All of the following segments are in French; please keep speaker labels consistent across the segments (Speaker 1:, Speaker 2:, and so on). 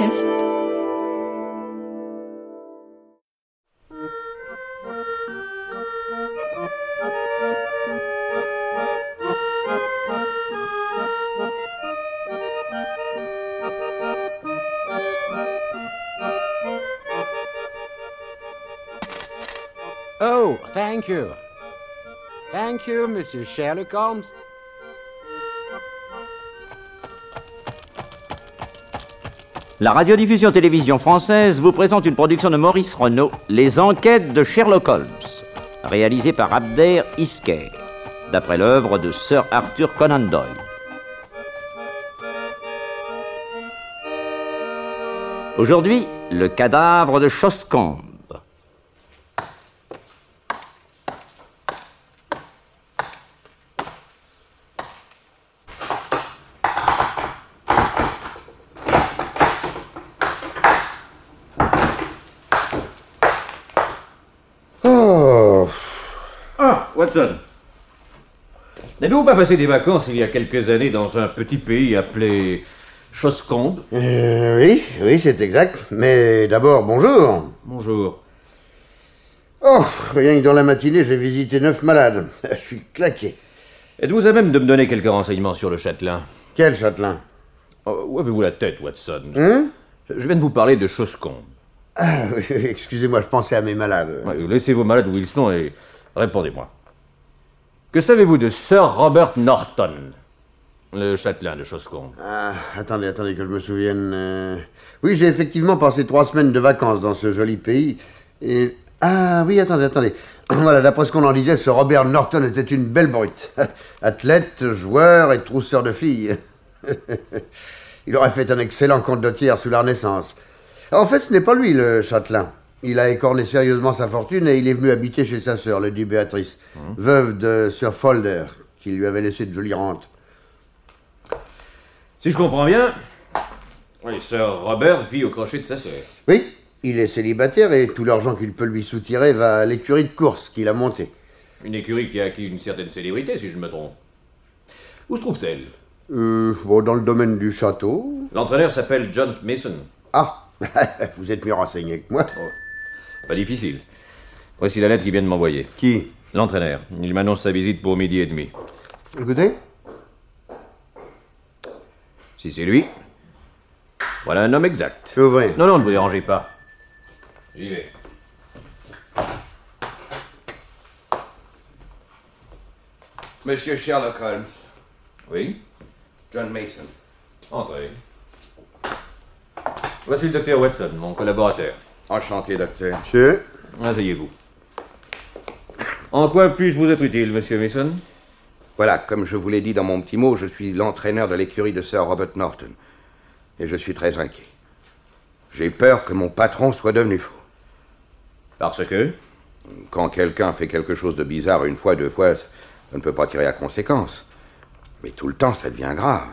Speaker 1: podcast.
Speaker 2: Oh, thank you. Thank you, Monsieur Sherlock Holmes.
Speaker 3: La radiodiffusion-télévision française vous présente une production de Maurice Renaud, Les Enquêtes de Sherlock Holmes, réalisée par Abder Isker, d'après l'œuvre de Sir Arthur Conan Doyle. Aujourd'hui, le cadavre de Choscombe.
Speaker 4: Watson, n'avez-vous pas passé des vacances il y a quelques années dans un petit pays appelé Choscombe?
Speaker 5: Oui, c'est exact. Mais d'abord, bonjour.
Speaker 4: Bonjour.
Speaker 5: Oh, rien que dans la matinée, j'ai visité 9 malades. Je suis claqué.
Speaker 4: Êtes-vous à même de me donner quelques renseignements sur le châtelain?
Speaker 5: Quel châtelain?
Speaker 4: Où avez-vous la tête, Watson? Je viens de vous parler de Choscombe.
Speaker 5: Ah, oui, excusez-moi, je pensais à mes malades.
Speaker 4: Ouais, laissez vos malades où ils sont et répondez-moi. Que savez-vous de Sir Robert Norton, le châtelain de Choscombe?
Speaker 5: Ah, attendez que je me souvienne. Oui, j'ai effectivement passé 3 semaines de vacances dans ce joli pays. Et... Ah oui, attendez. Voilà, d'après ce qu'on en disait, ce Robert Norton était une belle brute. Athlète, joueur et trousseur de filles. Il aurait fait un excellent condottiere sous la Renaissance. En fait, ce n'est pas lui, le châtelain. Il a écorné sérieusement sa fortune et il est venu habiter chez sa sœur, Lady Béatrice, veuve de Sir Folder, qui lui avait laissé de jolies rentes.
Speaker 4: Si je comprends bien, oui, Sir Robert vit au crochet de sa sœur.
Speaker 5: Oui, il est célibataire et tout l'argent qu'il peut lui soutirer va à l'écurie de course qu'il a montée.
Speaker 4: Une écurie qui a acquis une certaine célébrité, si je ne me trompe. Où se trouve-t-elle?
Speaker 5: Dans le domaine du château.
Speaker 4: L'entraîneur s'appelle John Mason.
Speaker 5: Ah, vous êtes mieux renseigné que moi.
Speaker 4: Pas difficile. Voici la lettre qu'il vient de m'envoyer.
Speaker 5: Qui?
Speaker 4: L'entraîneur. Il m'annonce sa visite pour 12h30.
Speaker 5: Écoutez.
Speaker 4: Si c'est lui, voilà un homme exact.
Speaker 5: Je vais ouvrir.
Speaker 4: Non, ne vous dérangez pas. J'y vais.
Speaker 6: Monsieur Sherlock Holmes.
Speaker 4: Oui?
Speaker 6: John Mason.
Speaker 4: Entrez. Voici le docteur Watson, mon collaborateur.
Speaker 6: Enchanté, docteur.
Speaker 5: Monsieur.
Speaker 4: Asseyez-vous. En quoi puis-je vous être utile, monsieur Mason?
Speaker 6: Voilà, comme je vous l'ai dit dans mon petit mot, je suis l'entraîneur de l'écurie de Sir Robert Norton. Et je suis très inquiet. J'ai peur que mon patron soit devenu fou.
Speaker 4: Parce que?
Speaker 6: Quand quelqu'un fait quelque chose de bizarre une fois, 2 fois, ça ne peut pas tirer à conséquence. Mais tout le temps, ça devient grave.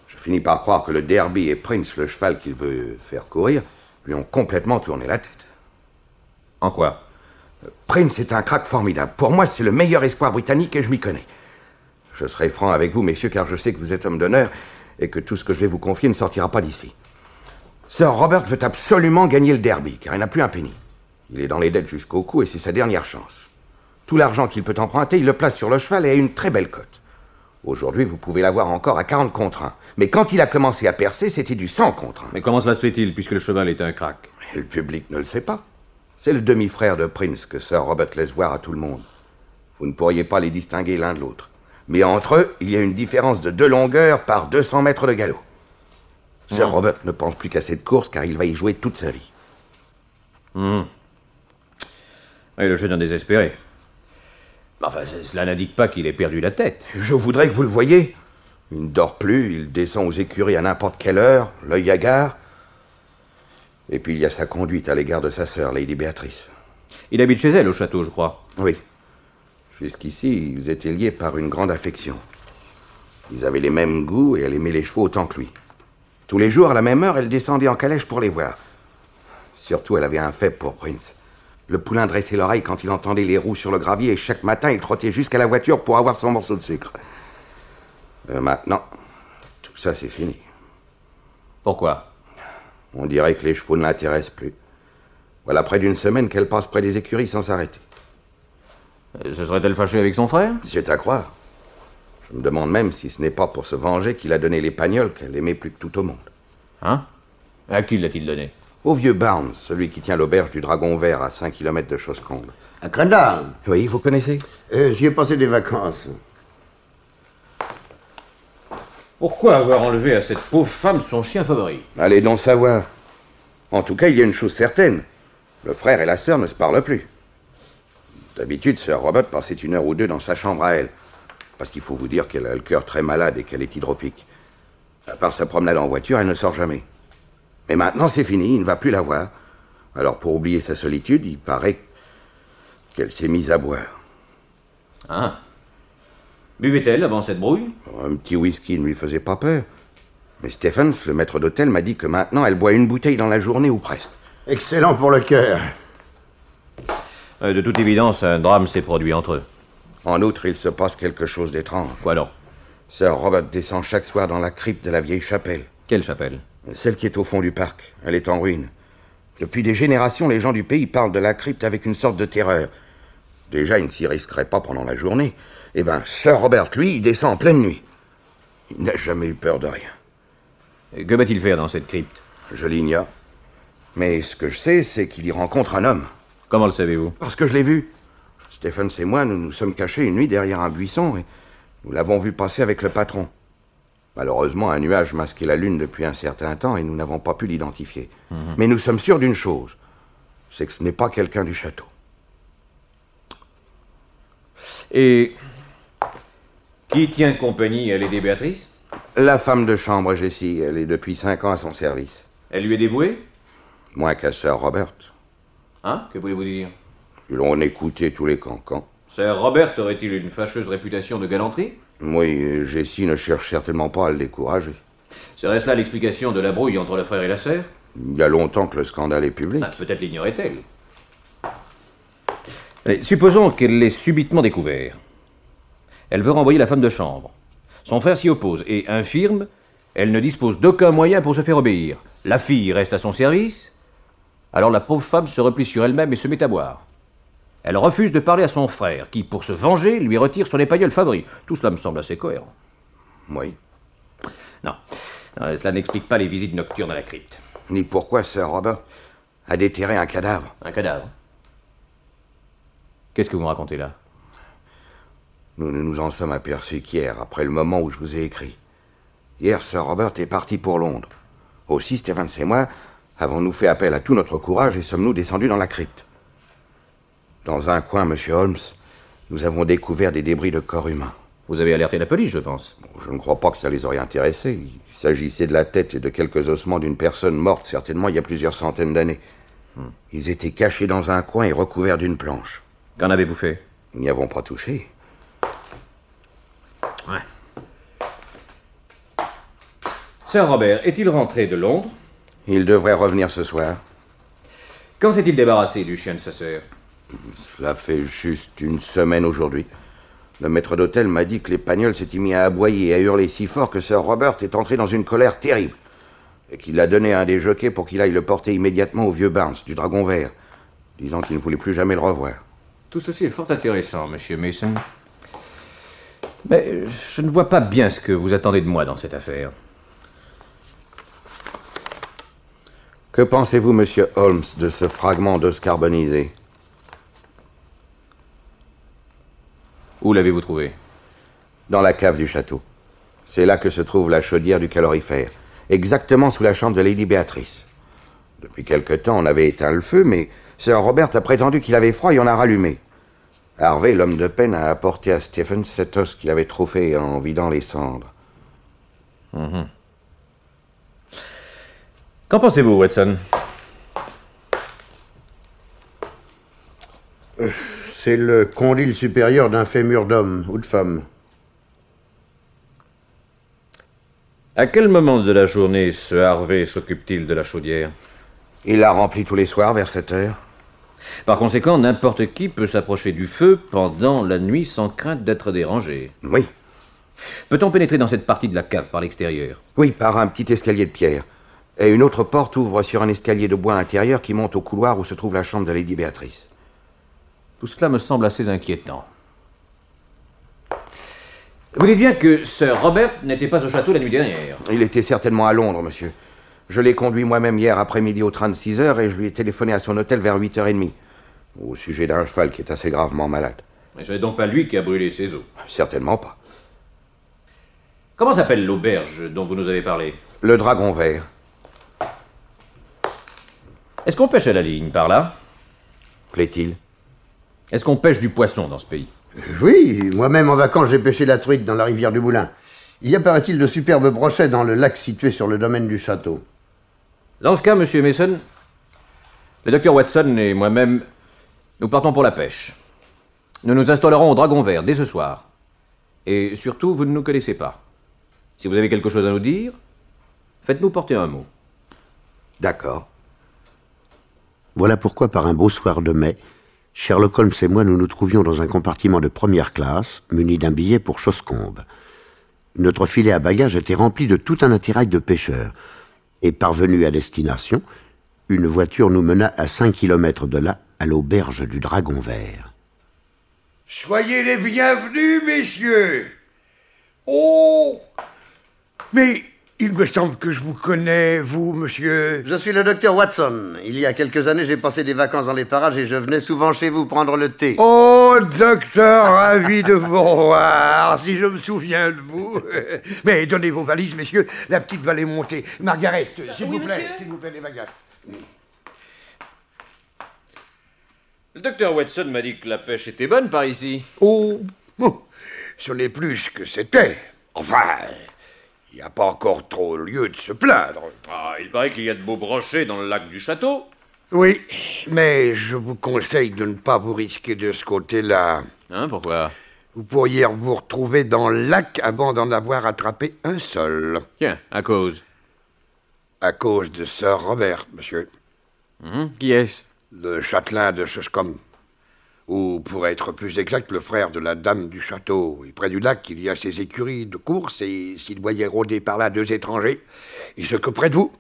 Speaker 6: Je finis par croire que le Derby et Prince, le cheval qu'il veut faire courir, lui ont complètement tourné la tête.
Speaker 4: En quoi?
Speaker 6: Prince est un crack formidable. Pour moi, c'est le meilleur espoir britannique et je m'y connais. Je serai franc avec vous, messieurs, car je sais que vous êtes homme d'honneur et que tout ce que je vais vous confier ne sortira pas d'ici. Sir Robert veut absolument gagner le Derby, car il n'a plus un penny. Il est dans les dettes jusqu'au cou et c'est sa dernière chance. Tout l'argent qu'il peut emprunter, il le place sur le cheval et a une très belle cote. Aujourd'hui, vous pouvez l'avoir encore à 40 contre 1. Mais quand il a commencé à percer, c'était du 100 contre 1.
Speaker 4: Mais comment cela se fait-il, puisque le cheval est un crack?
Speaker 6: Et le public ne le sait pas. C'est le demi-frère de Prince que Sir Robert laisse voir à tout le monde. Vous ne pourriez pas les distinguer l'un de l'autre. Mais entre eux, il y a une différence de 2 longueurs par 200 mètres de galop. Sir Robert ne pense plus qu'à cette course, car il va y jouer toute sa vie.
Speaker 4: Oui, le jeune est désespéré. Enfin, cela n'indique pas qu'il ait perdu la tête.
Speaker 6: Je voudrais que vous le voyiez. Il ne dort plus, il descend aux écuries à n'importe quelle heure, l'œil hagard. Et puis il y a sa conduite à l'égard de sa sœur, Lady Béatrice.
Speaker 4: Il habite chez elle, au château, je crois.
Speaker 6: Oui. Jusqu'ici, ils étaient liés par une grande affection. Ils avaient les mêmes goûts et elle aimait les chevaux autant que lui. Tous les jours, à la même heure, elle descendait en calèche pour les voir. Surtout, elle avait un faible pour Prince. Le poulain dressait l'oreille quand il entendait les roues sur le gravier et chaque matin, il trottait jusqu'à la voiture pour avoir son morceau de sucre. Maintenant, tout ça, c'est fini.
Speaker 4: Pourquoi?
Speaker 6: On dirait que les chevaux ne l'intéressent plus. Voilà près d'une semaine qu'elle passe près des écuries sans s'arrêter.
Speaker 4: Se serait-elle fâchée avec son frère?
Speaker 6: C'est à croire. Je me demande même si ce n'est pas pour se venger qu'il a donné les pagnols qu'elle aimait plus que tout au monde.
Speaker 4: Hein? À qui l'a-t-il donné?
Speaker 6: Au vieux Barnes, celui qui tient l'auberge du Dragon Vert à 5 km de Choscombe.
Speaker 5: À Crandall.
Speaker 6: Oui, vous connaissez?
Speaker 5: J'y ai passé des vacances.
Speaker 4: Pourquoi avoir enlevé à cette pauvre femme son chien favori?
Speaker 6: Allez donc savoir. En tout cas, il y a une chose certaine. Le frère et la sœur ne se parlent plus. D'habitude, Sir Robert passait 1 heure ou 2 dans sa chambre à elle. Parce qu'il faut vous dire qu'elle a le cœur très malade et qu'elle est hydropique. À part sa promenade en voiture, elle ne sort jamais. Mais maintenant, c'est fini, il ne va plus la voir. Alors, pour oublier sa solitude, il paraît qu'elle s'est mise à boire.
Speaker 4: Ah. Buvait-elle avant cette brouille?
Speaker 6: Un petit whisky ne lui faisait pas peur. Mais Stephens, le maître d'hôtel, m'a dit que maintenant, elle boit 1 bouteille dans la journée ou presque.
Speaker 5: Excellent pour le cœur.
Speaker 4: De toute évidence, un drame s'est produit entre eux.
Speaker 6: En outre, il se passe quelque chose d'étrange.
Speaker 4: Quoi donc?
Speaker 6: Sir Robert descend chaque soir dans la crypte de la vieille chapelle.
Speaker 4: Quelle chapelle?
Speaker 6: Celle qui est au fond du parc. Elle est en ruine. Depuis des générations, les gens du pays parlent de la crypte avec une sorte de terreur. Déjà, ils ne s'y risqueraient pas pendant la journée. Eh ben, Sir Robert, lui, il descend en pleine nuit. Il n'a jamais eu peur de rien.
Speaker 4: Et que va-t-il faire dans cette crypte?
Speaker 6: Je l'ignore. Mais ce que je sais, c'est qu'il y rencontre un homme.
Speaker 4: Comment le savez-vous?
Speaker 6: Parce que je l'ai vu. Stephens et moi, nous nous sommes cachés une nuit derrière un buisson et nous l'avons vu passer avec le patron. Malheureusement, un nuage masquait la lune depuis un certain temps et nous n'avons pas pu l'identifier. Mais nous sommes sûrs d'une chose, c'est que ce n'est pas quelqu'un du château.
Speaker 4: Et qui tient compagnie à Lady Béatrice?
Speaker 6: La femme de chambre, Jessie, elle est depuis 5 ans à son service.
Speaker 4: Elle lui est dévouée?
Speaker 6: Moins qu'à Sir Robert.
Speaker 4: Hein? Que voulez-vous dire?
Speaker 6: Ils l'ont écouté tous les cancans.
Speaker 4: Sir Robert aurait-il une fâcheuse réputation de galanterie?
Speaker 6: Oui, Jessie ne cherche certainement pas à le décourager.
Speaker 4: Serait-ce là l'explication de la brouille entre le frère et la sœur?
Speaker 6: Il y a longtemps que le scandale est public.
Speaker 4: Peut-être l'ignorait-elle. Allez, supposons qu'elle l'ait subitement découvert. Elle veut renvoyer la femme de chambre. Son frère s'y oppose et infirme, elle ne dispose d'aucun moyen pour se faire obéir. La fille reste à son service, alors la pauvre femme se replie sur elle-même et se met à boire. Elle refuse de parler à son frère, qui, pour se venger, lui retire son épagneul favori. Tout cela me semble assez cohérent.
Speaker 6: Oui.
Speaker 4: Non, cela n'explique pas les visites nocturnes à la crypte.
Speaker 6: Ni pourquoi Sir Robert a déterré un cadavre.
Speaker 4: Un cadavre? Qu'est-ce que vous me racontez là?
Speaker 6: Nous nous en sommes aperçus qu'hier, après le moment où je vous ai écrit. Hier, Sir Robert est parti pour Londres. Aussi, Stephens et moi avons-nous fait appel à tout notre courage et sommes-nous descendus dans la crypte. Dans un coin, Monsieur Holmes, nous avons découvert des débris de corps humains.
Speaker 4: Vous avez alerté la police, je pense.
Speaker 6: Je ne crois pas que ça les aurait intéressés. Il s'agissait de la tête et de quelques ossements d'une personne morte, certainement il y a plusieurs centaines d'années. Ils étaient cachés dans un coin et recouverts d'une planche.
Speaker 4: Qu'en avez-vous fait?
Speaker 6: Nous n'y avons pas touché.
Speaker 4: Ouais. Sir Robert est-il rentré de Londres?
Speaker 6: Il devrait revenir ce soir.
Speaker 4: Quand s'est-il débarrassé du chien de sa sœur?
Speaker 6: Cela fait juste 1 semaine aujourd'hui. Le maître d'hôtel m'a dit que l'Épagnol s'était mis à aboyer et à hurler si fort que Sir Robert est entré dans une colère terrible. Et qu'il l'a donné à un des jockeys pour qu'il aille le porter immédiatement au vieux Barnes, du Dragon Vert, disant qu'il ne voulait plus jamais le revoir.
Speaker 4: Tout ceci est fort intéressant, Monsieur Mason. Mais je ne vois pas bien ce que vous attendez de moi dans cette affaire.
Speaker 6: Que pensez-vous, Monsieur Holmes, de ce fragment d'os carbonisé?
Speaker 4: Où l'avez-vous trouvé?
Speaker 6: Dans la cave du château. C'est là que se trouve la chaudière du calorifère, exactement sous la chambre de Lady Béatrice. Depuis quelque temps, on avait éteint le feu, mais Sir Robert a prétendu qu'il avait froid et on a rallumé. Harvey, l'homme de peine, a apporté à Stephens cet os qu'il avait trouvé en vidant les cendres.
Speaker 4: Qu'en pensez-vous, Watson?
Speaker 5: C'est le condyle supérieur d'un fémur d'homme ou de femme.
Speaker 4: À quel moment de la journée ce Harvey s'occupe-t-il de la chaudière?
Speaker 6: Il la remplit tous les soirs vers 7 heures.
Speaker 4: Par conséquent, n'importe qui peut s'approcher du feu pendant la nuit sans crainte d'être dérangé.
Speaker 6: Oui.
Speaker 4: Peut-on pénétrer dans cette partie de la cave par l'extérieur?
Speaker 6: Oui, par un petit escalier de pierre. Et une autre porte ouvre sur un escalier de bois intérieur qui monte au couloir où se trouve la chambre de Lady Béatrice.
Speaker 4: Tout cela me semble assez inquiétant. Vous dites bien que Sir Robert n'était pas au château la nuit dernière.
Speaker 6: Il était certainement à Londres, monsieur. Je l'ai conduit moi-même hier après-midi au train de 6 heures et je lui ai téléphoné à son hôtel vers 8h30. Au sujet d'un cheval qui est assez gravement malade.
Speaker 4: Mais ce n'est donc pas lui qui a brûlé ses os.
Speaker 6: Certainement pas.
Speaker 4: Comment s'appelle l'auberge dont vous nous avez parlé?
Speaker 6: Le Dragon Vert.
Speaker 4: Est-ce qu'on pêche à la ligne par là?
Speaker 6: Plaît-il?
Speaker 4: Est-ce qu'on pêche du poisson dans ce pays?
Speaker 5: Oui, moi-même en vacances, j'ai pêché la truite dans la rivière du Moulin. Il y a, paraît-il, de superbes brochets dans le lac situé sur le domaine du château.
Speaker 4: Dans ce cas, monsieur Mason, le docteur Watson et moi-même, nous partons pour la pêche. Nous nous installerons au Dragon Vert dès ce soir. Et surtout, vous ne nous connaissez pas. Si vous avez quelque chose à nous dire, faites-nous porter un mot.
Speaker 6: D'accord.
Speaker 5: Voilà pourquoi, par un beau soir de mai, Sherlock Holmes et moi nous nous trouvions dans un compartiment de première classe, muni d'un billet pour Choscombe. Notre filet à bagages était rempli de tout un attirail de pêcheurs. Et parvenus à destination, une voiture nous mena à 5 kilomètres de là, à l'auberge du Dragon Vert.
Speaker 1: Soyez les bienvenus, messieurs. Oh! Mais il me semble que je vous connais, vous, monsieur.
Speaker 5: Je suis le docteur Watson. Il y a quelques années, j'ai passé des vacances dans les parages et je venais souvent chez vous prendre le thé.
Speaker 1: Oh, docteur, ravi de vous revoir, si je me souviens de vous. Mais donnez vos valises, messieurs, la petite va les monter. Margaret, s'il vous plaît, les bagages.
Speaker 4: Le docteur Watson m'a dit que la pêche était bonne par ici.
Speaker 1: Oh, bon, ce n'est plus que c'était. Enfin, il n'y a pas encore trop lieu de se plaindre.
Speaker 4: Ah, il paraît qu'il y a de beaux brochets dans le lac du château.
Speaker 1: Oui, mais je vous conseille de ne pas vous risquer de ce côté-là.
Speaker 4: Hein, pourquoi?
Speaker 1: Vous pourriez vous retrouver dans le lac avant d'en avoir attrapé un seul.
Speaker 4: Tiens, à cause.
Speaker 1: À cause de Sir Robert, monsieur.
Speaker 4: Qui est-ce?
Speaker 1: Le châtelain de Choscombe. Ou, pour être plus exact, le frère de la dame du château. Et près du lac, il y a ses écuries de course, et s'il voyait rôder par là 2 étrangers, il s'occuperait de vous.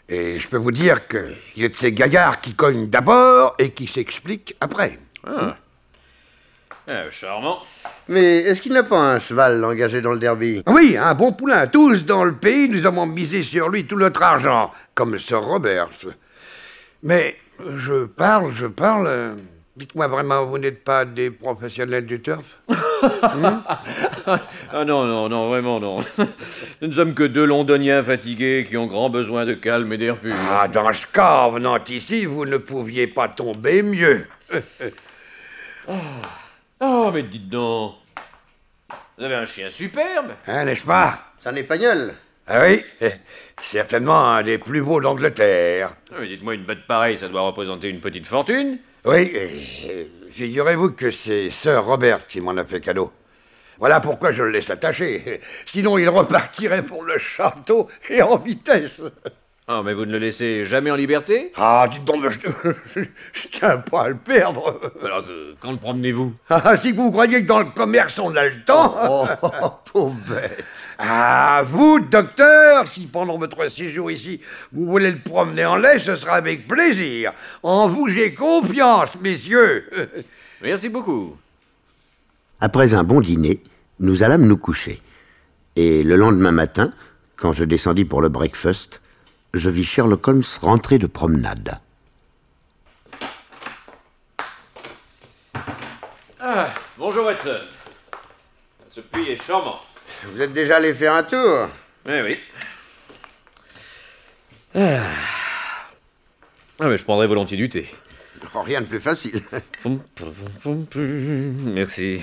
Speaker 1: Et je peux vous dire qu'il est de ces gaillards qui cognent d'abord et qui s'expliquent après.
Speaker 4: Ah. Charmant.
Speaker 5: Mais est-ce qu'il n'a pas un cheval engagé dans le derby?
Speaker 1: Oui, un bon poulain. Tous dans le pays, nous avons misé sur lui tout notre argent, comme Sir Robert. Mais je parle... Dites-moi vraiment, vous n'êtes pas des professionnels du turf?
Speaker 4: Ah non, vraiment non. Nous ne sommes que 2 londoniens fatigués qui ont grand besoin de calme et d'air pur.
Speaker 1: Ah, dans ce cas, en venant ici, vous ne pouviez pas tomber mieux.
Speaker 4: Oh, mais dites donc. Vous avez un chien superbe.
Speaker 1: Hein, n'est-ce pas?
Speaker 5: C'est un épagnol.
Speaker 1: Ah oui, certainement un des plus beaux d'Angleterre.
Speaker 4: Ah, mais dites-moi, une bête pareille, ça doit représenter une petite fortune.
Speaker 1: Oui, figurez-vous que c'est Sir Robert qui m'en a fait cadeau. Voilà pourquoi je le laisse attaché. Sinon, il repartirait pour le château et en vitesse.
Speaker 4: Ah, mais vous ne le laissez jamais en liberté?
Speaker 1: Ah, dites donc, je tiens pas à le perdre.
Speaker 4: Alors, quand le promenez-vous?
Speaker 1: Ah, si vous croyez que dans le commerce, on a le temps.
Speaker 5: Oh, pauvre bête.
Speaker 1: Ah, vous, docteur, si pendant votre séjour ici, vous voulez le promener en laisse, ce sera avec plaisir. En vous, j'ai confiance, messieurs.
Speaker 4: Merci beaucoup.
Speaker 5: Après un bon dîner, nous allâmes nous coucher. Et le lendemain matin, quand je descendis pour le breakfast, je vis Sherlock Holmes rentrer de promenade.
Speaker 4: Ah, bonjour Watson. Ce puits est charmant.
Speaker 5: Vous êtes déjà allé faire un tour?
Speaker 4: Oui. Ah, mais je prendrai volontiers du thé.
Speaker 5: Oh, rien de plus facile.
Speaker 4: Merci.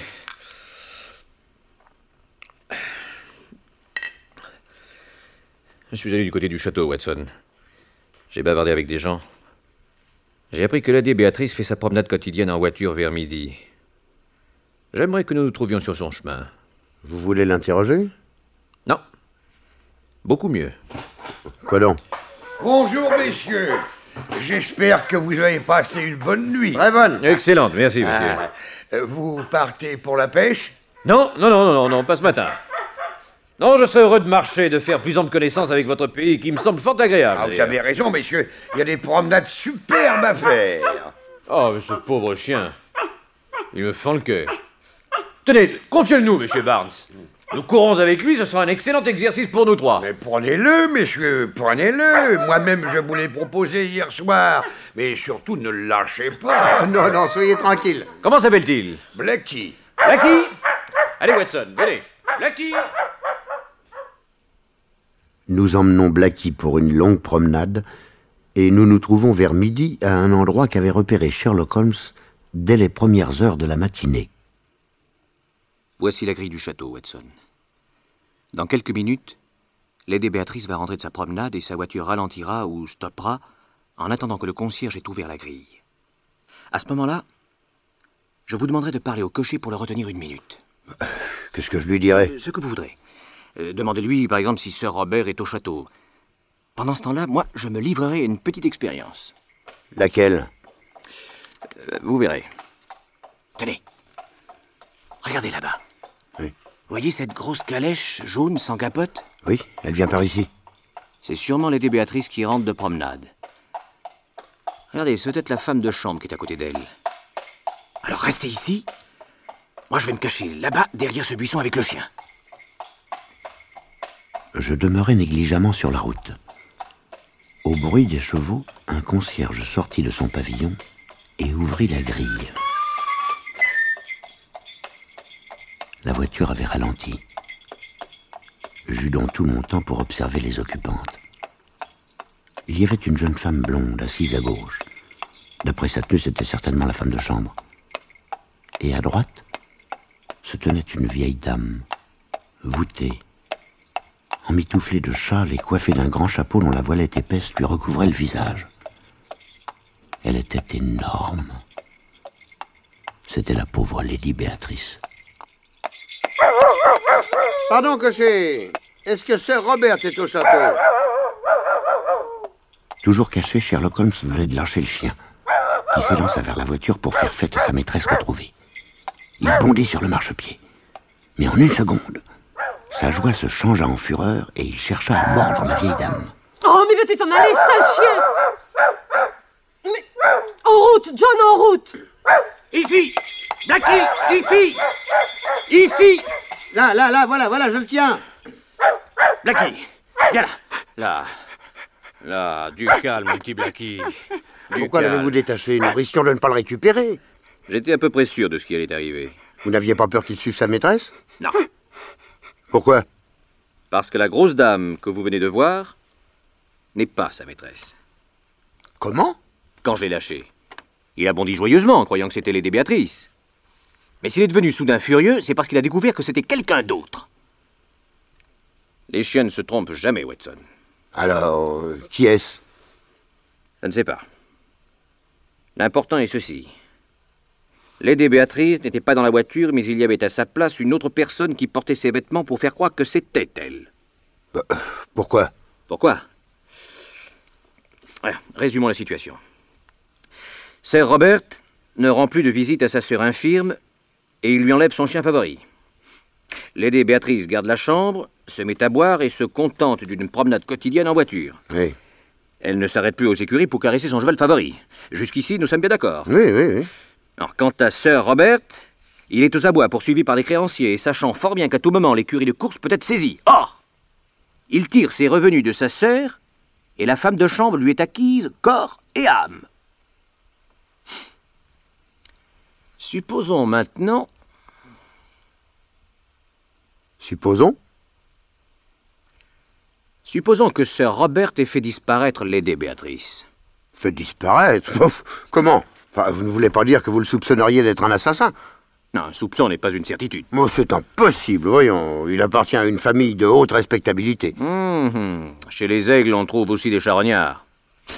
Speaker 4: Je suis allé du côté du château, Watson. J'ai bavardé avec des gens. J'ai appris que Lady Béatrice fait sa promenade quotidienne en voiture vers midi. J'aimerais que nous nous trouvions sur son chemin.
Speaker 5: Vous voulez l'interroger?
Speaker 4: Non. Beaucoup mieux.
Speaker 5: Quoi donc?
Speaker 1: Bonjour, messieurs. J'espère que vous avez passé une bonne nuit.
Speaker 5: Très bonne.
Speaker 4: Excellente, merci, monsieur.
Speaker 1: Vous partez pour la pêche?
Speaker 4: Non, pas ce matin. Non, je serais heureux de marcher et de faire plus ample connaissance avec votre pays, qui me semble fort agréable.
Speaker 1: Ah, vous avez raison, messieurs. Il y a des promenades superbes à faire.
Speaker 4: Oh, mais ce pauvre chien. Il me fend le cœur. Tenez, confiez-le-nous, monsieur Barnes. Nous courons avec lui, ce sera un excellent exercice pour nous trois.
Speaker 1: Mais prenez-le, messieurs, prenez-le. Moi-même, je vous l'ai proposé hier soir. Mais surtout, ne le lâchez pas.
Speaker 5: Non, non, soyez tranquille.
Speaker 4: Comment s'appelle-t-il?
Speaker 1: Blackie.
Speaker 4: Blackie. Allez, Watson, venez. Blackie.
Speaker 5: Nous emmenons Blackie pour une longue promenade et nous nous trouvons vers midi à un endroit qu'avait repéré Sherlock Holmes dès les premières heures de la matinée.
Speaker 7: Voici la grille du château, Watson. Dans quelques minutes, Lady Béatrice va rentrer de sa promenade et sa voiture ralentira ou stoppera en attendant que le concierge ait ouvert la grille. À ce moment-là, je vous demanderai de parler au cocher pour le retenir 1 minute.
Speaker 5: Qu'est-ce que je lui dirais?
Speaker 7: Ce que vous voudrez. Demandez-lui, par exemple, si Sir Robert est au château. Pendant ce temps-là, moi, je me livrerai à une petite expérience.
Speaker 5: Laquelle?
Speaker 7: Vous verrez. Tenez. Regardez là-bas.
Speaker 5: Oui.
Speaker 7: Voyez cette grosse calèche jaune sans capote?
Speaker 5: Oui, elle vient par ici.
Speaker 7: C'est sûrement Lady Béatrice qui rentre de promenade. Regardez, c'est peut-être la femme de chambre qui est à côté d'elle. Alors restez ici. Moi, je vais me cacher là-bas, derrière ce buisson avec le chien.
Speaker 5: Je demeurai négligemment sur la route. Au bruit des chevaux, un concierge sortit de son pavillon et ouvrit la grille. La voiture avait ralenti. J'eus donc tout mon temps pour observer les occupantes. Il y avait une jeune femme blonde assise à gauche. D'après sa tenue, c'était certainement la femme de chambre. Et à droite, se tenait une vieille dame, voûtée, emmitouflée de châle et coiffée d'un grand chapeau dont la voilette épaisse lui recouvrait le visage. Elle était énorme. C'était la pauvre Lady Béatrice. Pardon, cocher. Est-ce que Sir Robert est au château? Toujours caché, Sherlock Holmes venait de lâcher le chien, qui s'élança vers la voiture pour faire fête à sa maîtresse retrouvée. Il bondit sur le marchepied. Mais en 1 seconde, sa joie se changea en fureur et il chercha à mordre la vieille dame.
Speaker 8: Oh, mais veux-tu t'en aller, sale chien? Mais... En route, John, en route!
Speaker 7: Ici! Blackie! Ici! Ici!
Speaker 5: Là, voilà, je le tiens.
Speaker 7: Blackie! Viens là! Là, du calme, mon petit Blackie.
Speaker 5: Pourquoi l'avez-vous détaché? Nous risquions de ne pas le récupérer.
Speaker 7: J'étais à peu près sûr de ce qui allait arriver.
Speaker 5: Vous n'aviez pas peur qu'il suive sa maîtresse?
Speaker 7: Non.
Speaker 5: Pourquoi?
Speaker 7: Parce que la grosse dame que vous venez de voir n'est pas sa maîtresse.
Speaker 5: Comment?
Speaker 7: Quand je l'ai lâché, il a bondi joyeusement, croyant que c'était Lady Béatrice. Mais s'il est devenu soudain furieux, c'est parce qu'il a découvert que c'était quelqu'un d'autre. Les chiens ne se trompent jamais, Watson.
Speaker 5: Alors, qui est-ce?
Speaker 7: Je ne sais pas. L'important est ceci. Lady Béatrice n'était pas dans la voiture, mais il y avait à sa place une autre personne qui portait ses vêtements pour faire croire que c'était elle.
Speaker 5: Pourquoi?
Speaker 7: Pourquoi? Voilà, résumons la situation. Sir Robert ne rend plus de visite à sa sœur infirme et il lui enlève son chien favori. Lady Béatrice garde la chambre, se met à boire et se contente d'une promenade quotidienne en voiture.
Speaker 5: Oui.
Speaker 7: Elle ne s'arrête plus aux écuries pour caresser son cheval favori. Jusqu'ici, nous sommes bien d'accord.
Speaker 5: Oui.
Speaker 7: Alors, quant à Sir Robert, il est aux abois poursuivi par des créanciers et sachant fort bien qu'à tout moment l'écurie de course peut être saisie. Or, il tire ses revenus de sa sœur et la femme de chambre lui est acquise corps et âme. Supposons maintenant... Supposons que Sir Robert ait fait disparaître Lady Béatrice.
Speaker 5: Fait disparaître? Comment? Enfin, vous ne voulez pas dire que vous le soupçonneriez d'être un assassin?
Speaker 7: Non, un soupçon n'est pas une certitude.
Speaker 5: Oh, c'est impossible, voyons. Il appartient à une famille de haute respectabilité.
Speaker 7: Chez les aigles, on trouve aussi des charognards.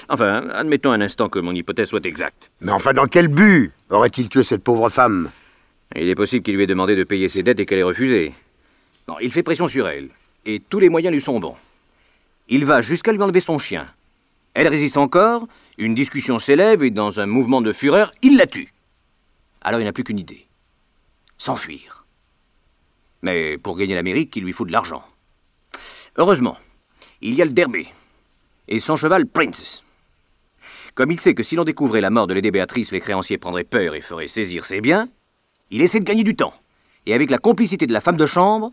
Speaker 7: Enfin, admettons un instant que mon hypothèse soit exacte.
Speaker 5: Mais enfin, dans quel but aurait-il tué cette pauvre femme?
Speaker 7: Il est possible qu'il lui ait demandé de payer ses dettes et qu'elle ait refusé. Non, il fait pression sur elle, et tous les moyens lui sont bons. Il va jusqu'à lui enlever son chien. Elle résiste encore, une discussion s'élève et dans un mouvement de fureur, il la tue. Alors il n'a plus qu'une idée. S'enfuir. Mais pour gagner l'Amérique, il lui faut de l'argent. Heureusement, il y a le Derby et son cheval Princess. Comme il sait que si l'on découvrait la mort de Lady Béatrice, les créanciers prendraient peur et feraient saisir ses biens, il essaie de gagner du temps. Et avec la complicité de la femme de chambre,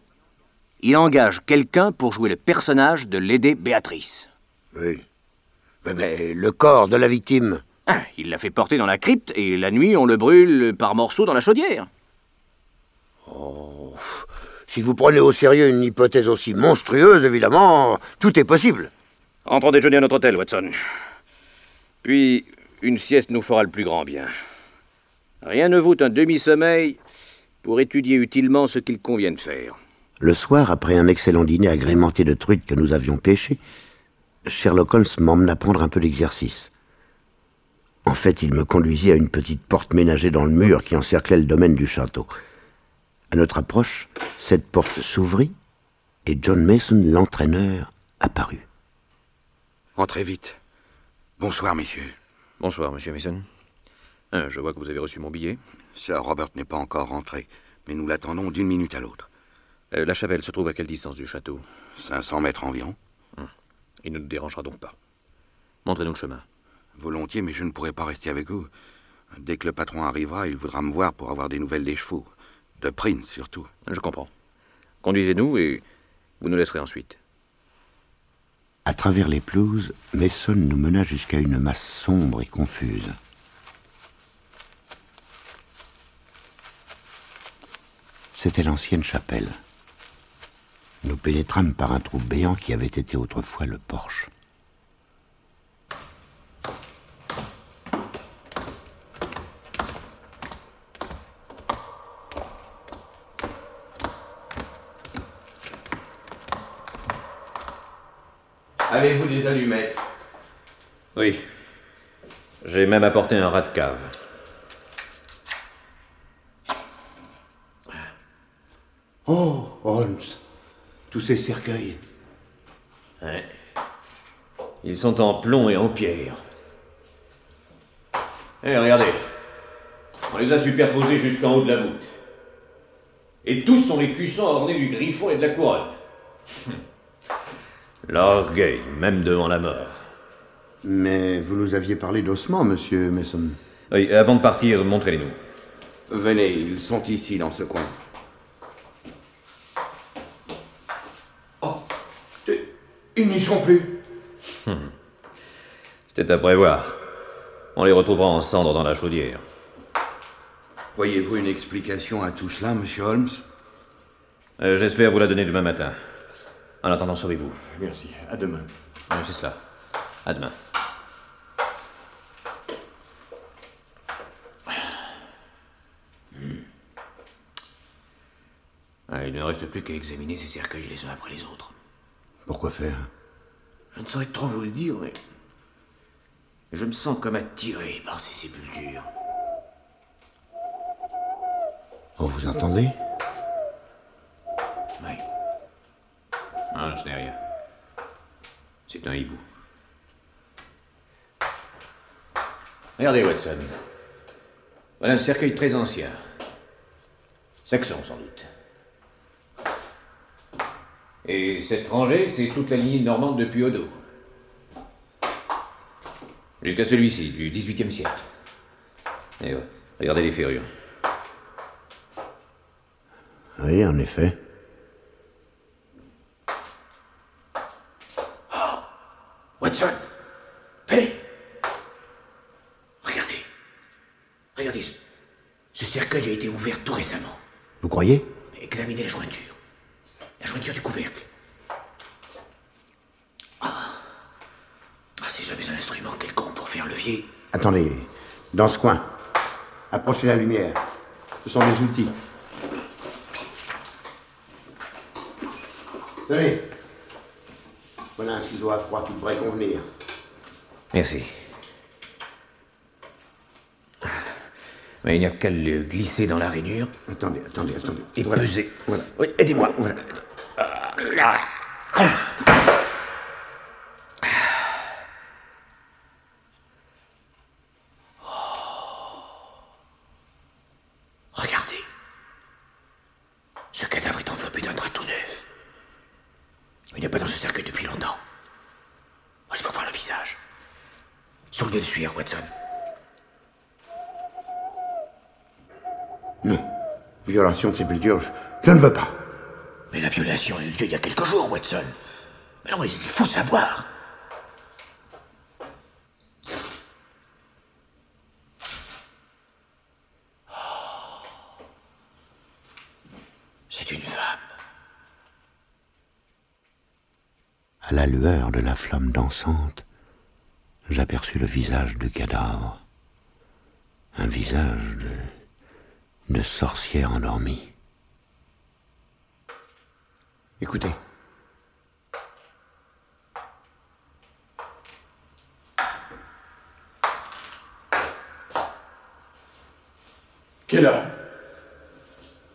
Speaker 7: il engage quelqu'un pour jouer le personnage de Lady Béatrice.
Speaker 1: Oui. Mais le corps de la victime...
Speaker 7: Ah, il l'a fait porter dans la crypte et la nuit, on le brûle par morceaux dans la chaudière.
Speaker 1: Oh, si vous prenez au sérieux une hypothèse aussi monstrueuse, évidemment, tout est possible.
Speaker 7: Entrons déjeuner à notre hôtel, Watson. Puis, une sieste nous fera le plus grand bien. Rien ne vaut un demi-sommeil pour étudier utilement ce qu'il convient de faire.
Speaker 5: Le soir, après un excellent dîner agrémenté de truites que nous avions pêchées, Sherlock Holmes m'emmena prendre un peu d'exercice. En fait, il me conduisit à une petite porte ménagée dans le mur qui encerclait le domaine du château. À notre approche, cette porte s'ouvrit et John Mason, l'entraîneur, apparut.
Speaker 6: Entrez vite. Bonsoir, messieurs.
Speaker 4: Bonsoir, monsieur Mason. Je vois que vous avez reçu mon billet.
Speaker 6: Sir Robert n'est pas encore rentré, mais nous l'attendons d'une minute à l'autre.
Speaker 4: La chapelle se trouve à quelle distance du château?
Speaker 6: 500 mètres environ.
Speaker 4: Il ne nous dérangera donc pas. Montrez-nous le chemin.
Speaker 6: Volontiers, mais je ne pourrai pas rester avec vous. Dès que le patron arrivera, il voudra me voir pour avoir des nouvelles des chevaux. De Prince, surtout.
Speaker 4: Je comprends. Conduisez-nous et vous nous laisserez ensuite.
Speaker 5: À travers les pelouses, Mason nous mena jusqu'à une masse sombre et confuse. C'était l'ancienne chapelle. Nous pénétrâmes par un trou béant qui avait été autrefois le porche.
Speaker 6: Avez-vous des allumettes?
Speaker 4: Oui. J'ai même apporté un rat de cave.
Speaker 5: Oh, Holmes, tous ces cercueils.
Speaker 4: Ouais. Ils sont en plomb et en pierre. Regardez. On les a superposés jusqu'en haut de la voûte. Et tous sont les cuissons ornés du griffon et de la couronne. L'orgueil, même devant la mort.
Speaker 5: Mais vous nous aviez parlé d'ossements, monsieur Mason.
Speaker 4: Oui, avant de partir, montrez-les-nous.
Speaker 6: Venez, ils sont ici, dans ce coin. Oh, ils n'y sont plus.
Speaker 4: C'était à prévoir. On les retrouvera en cendres dans la chaudière.
Speaker 6: Voyez-vous une explication à tout cela, monsieur Holmes?
Speaker 4: J'espère vous la donner demain matin. En attendant, sauvez-vous.
Speaker 5: Merci, à demain.
Speaker 4: C'est cela. À demain. Il ne reste plus qu'à examiner ces cercueils les uns après les autres.
Speaker 5: Pourquoi faire?
Speaker 4: Je ne saurais trop vous le dire, mais... je me sens comme attiré par ces sépultures.
Speaker 5: Oh, vous entendez?
Speaker 4: Oui. Ah, ce n'est rien. C'est un hibou. Regardez, Watson. Voilà un cercueil très ancien. Saxon, sans doute. Et cette rangée, c'est toute la lignée normande depuis Odo. Jusqu'à celui-ci, du XVIIIe siècle. Et ouais, regardez les ferrures.
Speaker 5: Oui, en effet.
Speaker 4: Oh, Watson, venez. Regardez. Regardez, ce cercueil a été ouvert tout récemment.
Speaker 5: Vous croyez?
Speaker 4: Examinez la jointure. La jointure du couvercle. Si j'avais un instrument quelconque pour faire levier...
Speaker 5: Attendez, dans ce coin. Approchez la lumière. Ce sont des outils. Tenez. Voilà un ciseau à froid qui devrait convenir.
Speaker 4: Merci. Mais il n'y a qu'à le glisser dans la rainure.
Speaker 5: Attendez.
Speaker 4: Et
Speaker 5: voilà.
Speaker 4: peser.
Speaker 5: Voilà.
Speaker 4: Oui, aidez-moi.
Speaker 5: Voilà.
Speaker 4: Regardez. Ce cadavre est enveloppé d'un drap tout neuf. Il n'y a pas dans ce
Speaker 7: ce cercueil depuis longtemps. Oh, il faut voir le visage. Soulevez le suaire, Watson.
Speaker 1: Non. Violation de sépulture, je ne veux pas.
Speaker 7: Mais la violation a eu lieu il y a quelques jours, Watson. Mais non, il faut savoir. C'est une femme.
Speaker 9: À la lueur de la flamme dansante, j'aperçus le visage du cadavre. Un visage de sorcière endormie.
Speaker 1: Écoutez.
Speaker 10: Qui est là?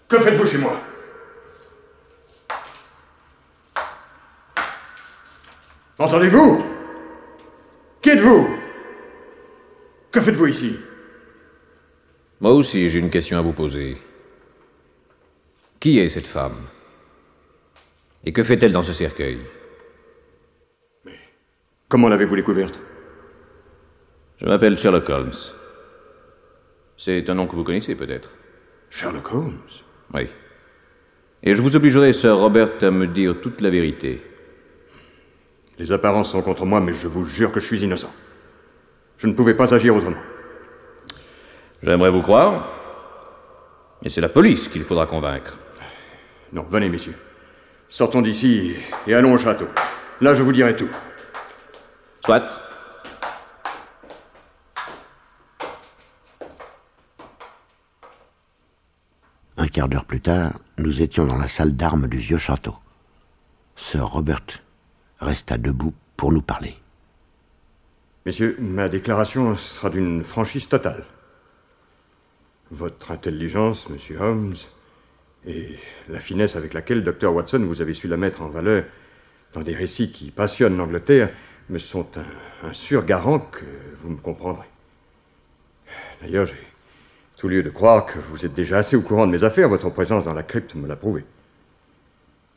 Speaker 10: Que faites-vous chez moi? Entendez-vous? Qui êtes-vous? Que faites-vous ici?
Speaker 4: Moi aussi, j'ai une question à vous poser. Qui est cette femme? Et que fait-elle dans ce cercueil?
Speaker 10: Mais comment l'avez-vous découverte?
Speaker 4: Je m'appelle Sherlock Holmes. C'est un nom que vous connaissez peut-être.
Speaker 10: Sherlock Holmes?
Speaker 4: Oui. Et je vous obligerai, Sir Robert, à me dire toute la vérité.
Speaker 10: Les apparences sont contre moi, mais je vous jure que je suis innocent. Je ne pouvais pas agir autrement.
Speaker 4: J'aimerais vous croire, mais c'est la police qu'il faudra convaincre.
Speaker 10: Non, venez, messieurs. Sortons d'ici et allons au château. Là, je vous dirai tout.
Speaker 4: Soit.
Speaker 9: Un quart d'heure plus tard, nous étions dans la salle d'armes du vieux château. Sir Robert resta debout pour nous parler.
Speaker 10: Messieurs, ma déclaration sera d'une franchise totale. Votre intelligence, monsieur Holmes, et la finesse avec laquelle, Dr. Watson, vous avez su la mettre en valeur dans des récits qui passionnent l'Angleterre me sont un sûr garant que vous me comprendrez. D'ailleurs, j'ai tout lieu de croire que vous êtes déjà assez au courant de mes affaires. Votre présence dans la crypte me l'a prouvé.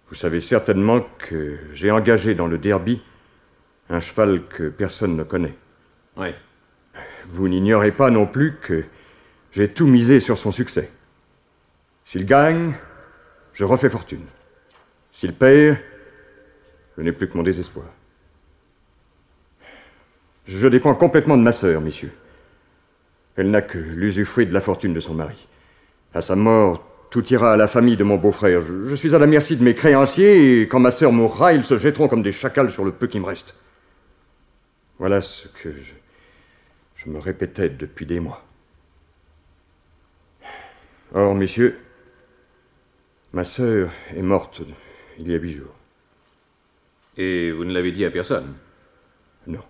Speaker 10: Vous savez certainement que j'ai engagé dans le derby un cheval que personne ne connaît.
Speaker 4: Oui.
Speaker 10: Vous n'ignorez pas non plus que j'ai tout misé sur son succès. S'il gagne, je refais fortune. S'il perd, je n'ai plus que mon désespoir. Je dépends complètement de ma sœur, messieurs. Elle n'a que l'usufruit de la fortune de son mari. À sa mort, tout ira à la famille de mon beau-frère. Je suis à la merci de mes créanciers, et quand ma sœur mourra, ils se jetteront comme des chacals sur le peu qui me reste. Voilà ce que je me répétais depuis des mois. Or, messieurs, ma sœur est morte il y a 8 jours.
Speaker 4: Et vous ne l'avez dit à personne?
Speaker 10: Non.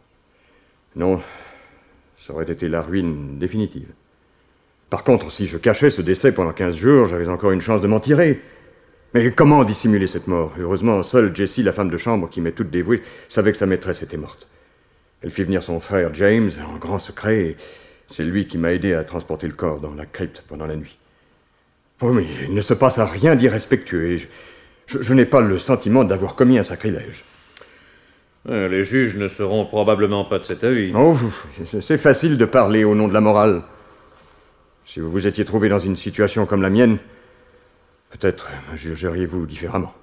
Speaker 10: Non, ça aurait été la ruine définitive. Par contre, si je cachais ce décès pendant 15 jours, j'avais encore une chance de m'en tirer. Mais comment dissimuler cette mort? Heureusement, seule Jessie, la femme de chambre, qui m'est toute dévouée, savait que sa maîtresse était morte. Elle fit venir son frère James en grand secret, et c'est lui qui m'a aidé à transporter le corps dans la crypte pendant la nuit. Oh, mais il ne se passe rien d'irrespectueux, et je n'ai pas le sentiment d'avoir commis un sacrilège.
Speaker 4: Les juges ne seront probablement pas de cet avis.
Speaker 10: Oh, c'est facile de parler au nom de la morale. Si vous vous étiez trouvé dans une situation comme la mienne, peut-être jugeriez-vous différemment.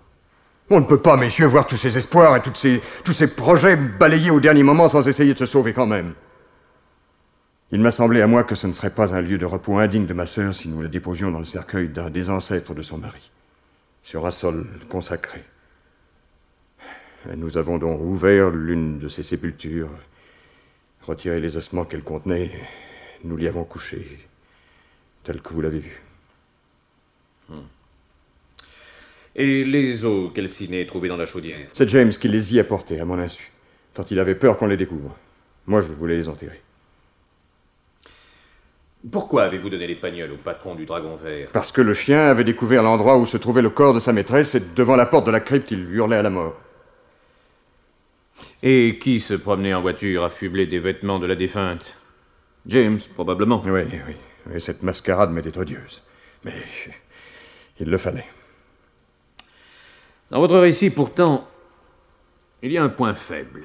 Speaker 10: On ne peut pas, messieurs, voir tous ces espoirs et tous ces projets balayés au dernier moment sans essayer de se sauver quand même. Il m'a semblé à moi que ce ne serait pas un lieu de repos indigne de ma sœur si nous la déposions dans le cercueil d'un des ancêtres de son mari, sur un sol consacré. Et nous avons donc ouvert l'une de ces sépultures, retiré les ossements qu'elle contenait, et nous l'y avons couché, tel que vous l'avez vu.
Speaker 4: Et les os calcinés trouvés dans la chaudière?
Speaker 10: C'est James qui les y a portés, à mon insu, tant il avait peur qu'on les découvre. Moi, je voulais les enterrer.
Speaker 4: Pourquoi avez-vous donné les pagnoles au patron du Dragon Vert?
Speaker 10: Parce que le chien avait découvert l'endroit où se trouvait le corps de sa maîtresse, et devant la porte de la crypte, il hurlait à la mort.
Speaker 4: Et qui se promenait en voiture affublé des vêtements de la défunte? James, probablement.
Speaker 10: Oui, cette mascarade m'était odieuse. Mais il le fallait.
Speaker 4: Dans votre récit, pourtant, Il y a un point faible.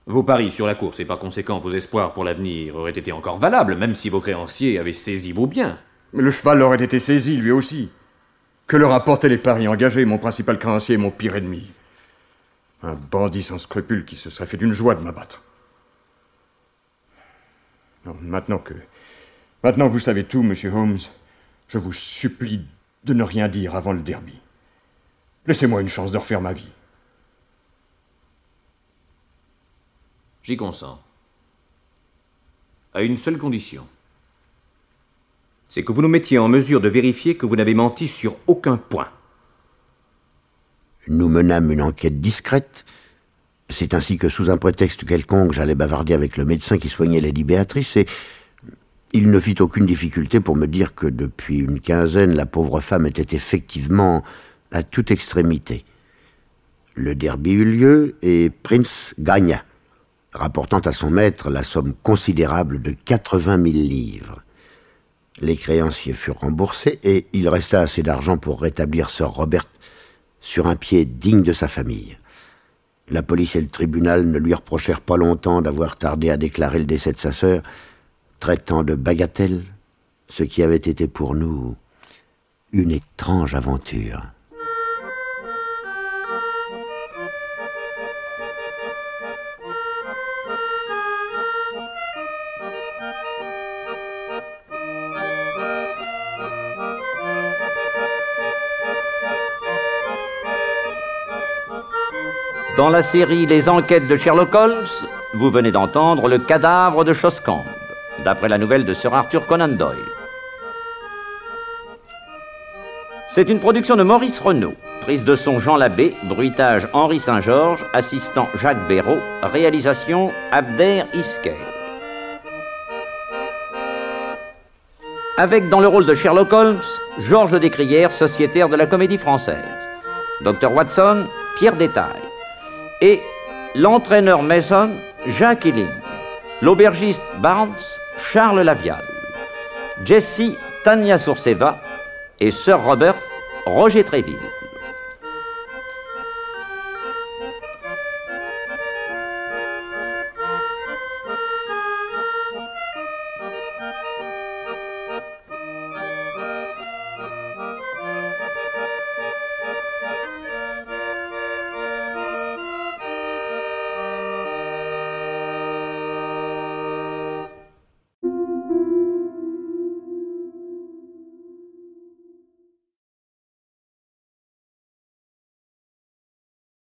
Speaker 4: Vos paris sur la course et par conséquent vos espoirs pour l'avenir auraient été encore valables, même si vos créanciers avaient saisi vos biens.
Speaker 10: Mais le cheval aurait été saisi, lui aussi. Que leur apportaient les paris engagés, mon principal créancier et mon pire ennemi? Un bandit sans scrupules qui se serait fait d'une joie de m'abattre. Non, maintenant que vous savez tout, monsieur Holmes, je vous supplie de ne rien dire avant le derby. Laissez-moi une chance de refaire ma vie.
Speaker 4: J'y consens. À une seule condition. C'est que vous nous mettiez en mesure de vérifier que vous n'avez menti sur aucun point.
Speaker 9: Nous menâmes une enquête discrète. C'est ainsi que, sous un prétexte quelconque, j'allais bavarder avec le médecin qui soignait Lady Béatrice, et il ne fit aucune difficulté pour me dire que depuis une quinzaine, la pauvre femme était effectivement à toute extrémité. Le derby eut lieu et Prince gagna, rapportant à son maître la somme considérable de 80 000 livres. Les créanciers furent remboursés et il resta assez d'argent pour rétablir Sir Robert sur un pied digne de sa famille. La police et le tribunal ne lui reprochèrent pas longtemps d'avoir tardé à déclarer le décès de sa sœur, traitant de bagatelle ce qui avait été pour nous une étrange aventure.
Speaker 3: Dans la série Les enquêtes de Sherlock Holmes, vous venez d'entendre Le cadavre de Shoskamp, d'après la nouvelle de Sir Arthur Conan Doyle. C'est une production de Maurice Renaud, prise de son Jean Labbé, bruitage Henri Saint-Georges, assistant Jacques Béraud, réalisation Abder Iskay. Avec dans le rôle de Sherlock Holmes, Georges Descrières, sociétaire de la Comédie Française, Dr Watson, Pierre Détail, et l'entraîneur Mason, Jacques Hilling, l'aubergiste Barnes, Charles Lavial, Jessie, Tania Sourseva et Sir Robert, Roger Tréville.